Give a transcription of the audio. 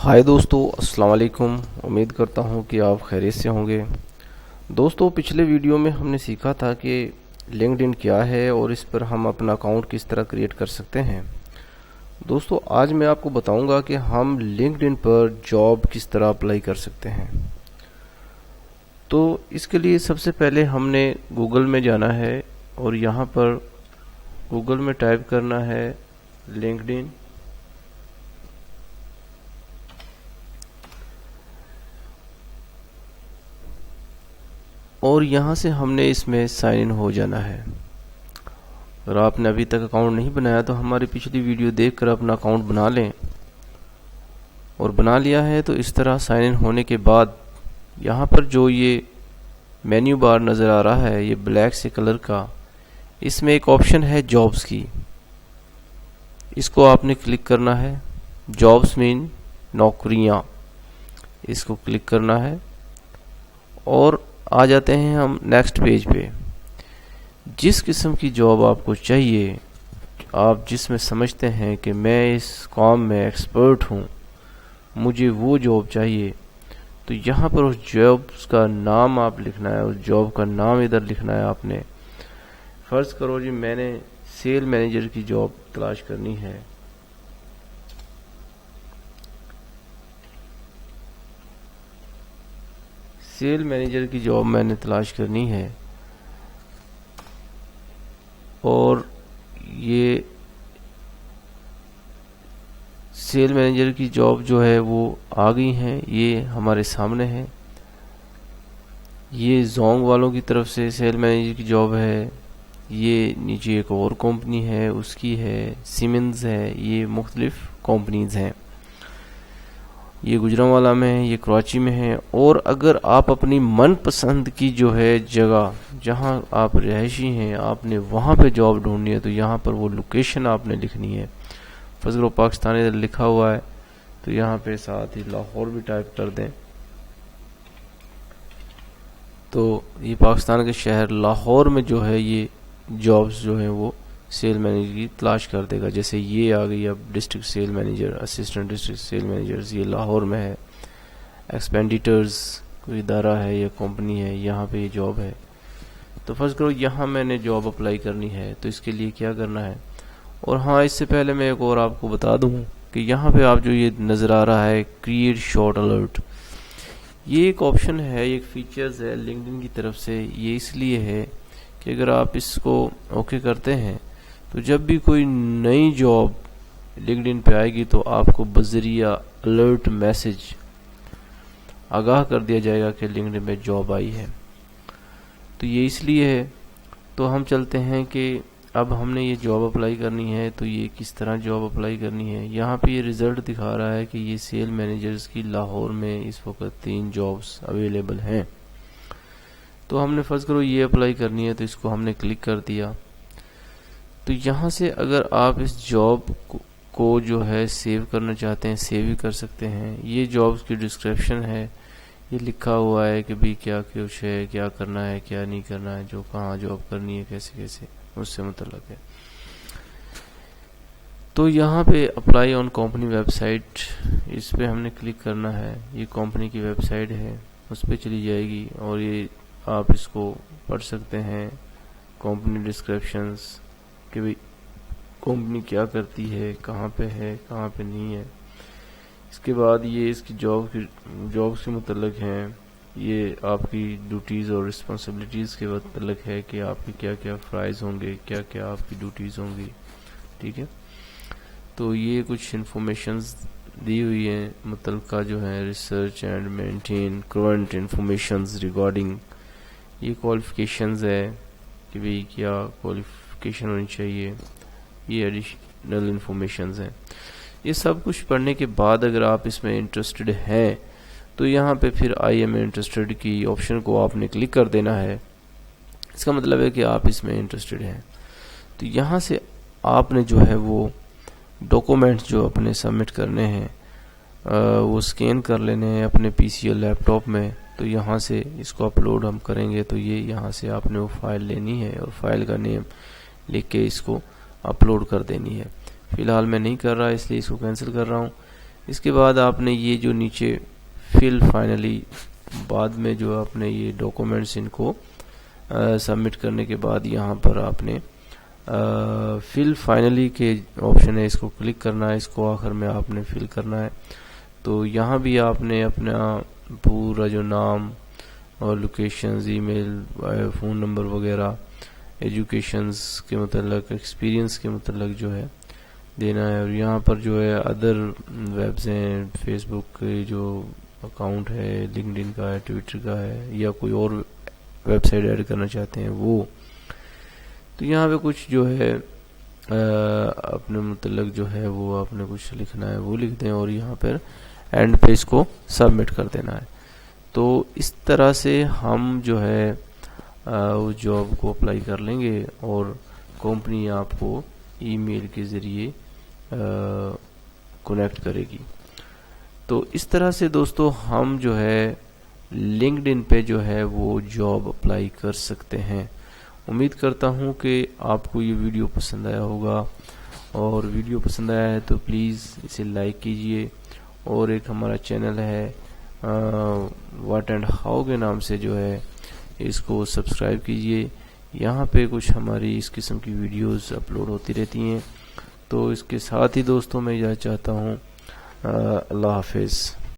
हाय दोस्तों, अस्सलाम वालेकुम। उम्मीद करता हूँ कि आप खैरियत से होंगे। दोस्तों, पिछले वीडियो में हमने सीखा था कि लिंक्डइन क्या है और इस पर हम अपना अकाउंट किस तरह क्रिएट कर सकते हैं। दोस्तों, आज मैं आपको बताऊंगा कि हम लिंक्डइन पर जॉब किस तरह अप्लाई कर सकते हैं। तो इसके लिए सबसे पहले हमने गूगल में जाना है और यहाँ पर गूगल में टाइप करना है लिंक्डइन। और यहाँ से हमने इसमें साइन इन हो जाना है। अगर आपने अभी तक अकाउंट नहीं बनाया तो हमारी पिछली वीडियो देखकर अपना अकाउंट बना लें, और बना लिया है तो इस तरह साइन इन होने के बाद यहाँ पर जो ये मेन्यू बार नज़र आ रहा है, ये ब्लैक से कलर का, इसमें एक ऑप्शन है जॉब्स की। इसको आपने क्लिक करना है। जॉब्स मीन नौकरियाँ, इसको क्लिक करना है और आ जाते हैं हम नेक्स्ट पेज पे। जिस किस्म की जॉब आपको चाहिए, आप जिसमें समझते हैं कि मैं इस काम में एक्सपर्ट हूँ, मुझे वो जॉब चाहिए, तो यहाँ पर उस जॉब का नाम आप लिखना है। उस जॉब का नाम इधर लिखना है आपने। फ़र्ज़ करो जी मैंने सेल मैनेजर की जॉब तलाश करनी है। सेल मैनेजर की जॉब मैंने तलाश करनी है और ये सेल मैनेजर की जॉब जो है वो आ गई हैं, ये हमारे सामने है। ये जोंग वालों की तरफ से सेल मैनेजर की जॉब है। ये नीचे एक और कंपनी है, उसकी है, सीमेंस है। ये मुख्तलिफ कंपनीज हैं। ये गुजरांवाला में है, ये कराची में है। और अगर आप अपनी मनपसंद की जो है जगह जहां आप रहायशी हैं, आपने वहां पे जॉब ढूंढनी है, तो यहाँ पर वो लोकेशन आपने लिखनी है। फर्स्ट ग्रुप पाकिस्तान इधर लिखा हुआ है, तो यहाँ पे साथ ही लाहौर भी टाइप कर दें, तो ये पाकिस्तान के शहर लाहौर में जो है ये जॉब्स जो है वो सेल मैनेजर की तलाश कर देगा। जैसे ये आ गई अब district sale manager, assistant district sale managers, ये लाहौर में है। एक्सपेंडिटर्स कोई इदारा है या कंपनी है, यहाँ पे ये जॉब है। तो फर्स्ट करो यहाँ मैंने जॉब अप्लाई करनी है, तो इसके लिए क्या करना है। और हाँ, इससे पहले मैं एक और आपको बता दूँ कि यहाँ पे आप जो ये नज़र आ रहा है क्रिएट शॉर्ट अलर्ट, ये एक ऑप्शन है, एक फीचर्स है लिंक्डइन की तरफ से। ये इसलिए है कि अगर आप इसको ओके करते हैं तो जब भी कोई नई जॉब लिंक्डइन पे आएगी तो आपको बज़रिया अलर्ट मैसेज आगाह कर दिया जाएगा कि लिंक्डइन में जॉब आई है। तो ये इसलिए है। तो हम चलते हैं कि अब हमने ये जॉब अप्लाई करनी है, तो ये किस तरह जॉब अप्लाई करनी है। यहाँ पे ये रिज़ल्ट दिखा रहा है कि ये सेल मैनेजर्स की लाहौर में इस वक्त 3 जॉब्स अवेलेबल हैं। तो हमने फ़र्ज़ करो ये अप्लाई करनी है, तो इसको हमने क्लिक कर दिया। तो यहाँ से अगर आप इस जॉब को जो है सेव करना चाहते हैं, सेव भी कर सकते हैं। ये जॉब्स की डिस्क्रिप्शन है, ये लिखा हुआ है कि भाई क्या कुछ है, क्या करना है, क्या नहीं करना है, जो कहाँ जॉब करनी है, कैसे कैसे, उससे मतलब है। तो यहाँ पे अप्लाई ऑन कंपनी वेबसाइट, इस पे हमने क्लिक करना है। ये कंपनी की वेबसाइट है, उस पर चली जाएगी और ये आप इसको पढ़ सकते हैं। कंपनी डिस्क्रिप्शंस कि भाई कंपनी क्या करती है, कहाँ पे है, कहाँ पे नहीं है। इसके बाद ये इसकी जॉब्स के मतलब हैं। ये आपकी ड्यूटीज़ और रिस्पॉन्सिबिलिटीज़ के मतलब है कि आपके क्या क्या फ़राइज़ होंगे, क्या क्या आपकी ड्यूटीज़ होंगी। ठीक है, तो ये कुछ इन्फॉर्मेशंस दी हुई है मतलब का जो है research and maintain current informations regarding. ये क्वालिफिकेशंस है कि भाई क्या क्वालिफिकेशन होनी चाहिए। ये एडिशनल इन्फॉर्मेशंस हैं। ये सब कुछ पढ़ने के बाद अगर आप इसमें इंटरेस्टेड हैं तो यहाँ पे फिर आई एम इंटरेस्टेड की ऑप्शन को आपने क्लिक कर देना है। इसका मतलब है कि आप इसमें इंटरेस्टेड हैं। तो यहाँ से आपने जो है वो डॉक्यूमेंट्स जो अपने सबमिट करने हैं वो स्कैन कर लेने हैं अपने पीसी या लैपटॉप में। तो यहाँ से इसको अपलोड हम करेंगे, तो ये यहाँ से आपने वो फाइल लेनी है और फाइल का नेम लिख के इसको अपलोड कर देनी है। फ़िलहाल मैं नहीं कर रहा इसलिए इसको कैंसिल कर रहा हूँ। اس کے بعد آپ نے یہ جو نیچے فل فائنلی بعد میں جو آپ نے یہ ڈاکومنٹس ان کو سبمٹ کرنے کے بعد یہاں پر آپ نے فل فائنلی کے آپشن ہے، اس کو کلک کرنا ہے، اس کو آخر میں آپ نے فل کرنا ہے۔ تو یہاں بھی آپ نے اپنا پورا جو نام اور لوکیشنز، ای میل، فون نمبر وغیرہ، ایجوکیشنز کے متعلق، ایکسپیرینس کے متعلق جو ہے دینا ہے۔ اور یہاں پر جو ہے ادر ویبز ہیں، فیس بک کے جو اکاؤنٹ ہے، لنکڈ ان کا ہے، ٹویٹر کا ہے، یا کوئی اور ویب سائٹ ایڈ کرنا چاہتے ہیں وہ، تو یہاں پہ کچھ جو ہے اپنے متعلق جو ہے وہ آپ نے کچھ لکھنا ہے وہ لکھ دیں، اور یہاں پر اینڈ پہ اس کو سبمٹ کر دینا ہے۔ تو اس طرح سے ہم جو ہے اس جاب کو اپلائی کر لیں گے، اور کمپنی آپ کو ای میل کے ذریعے کنیکٹ کرے گی۔ تو اس طرح سے دوستو ہم جو ہے لنکڈ ان پہ جو ہے وہ جاب اپلائی کر سکتے ہیں۔ امید کرتا ہوں کہ آپ کو یہ ویڈیو پسند آیا ہوگا، اور ویڈیو پسند آیا ہے تو پلیز اسے لائک کیجئے، اور ایک ہمارا چینل ہے واٹ اینڈ ہاؤ کے نام سے جو ہے اس کو سبسکرائب کیجئے۔ یہاں پہ کچھ ہماری اس قسم کی ویڈیوز اپلوڈ ہوتی رہتی ہیں۔ تو اس کے ساتھ ہی دوستوں میں یہ چاہتا ہوں اللہ حافظ۔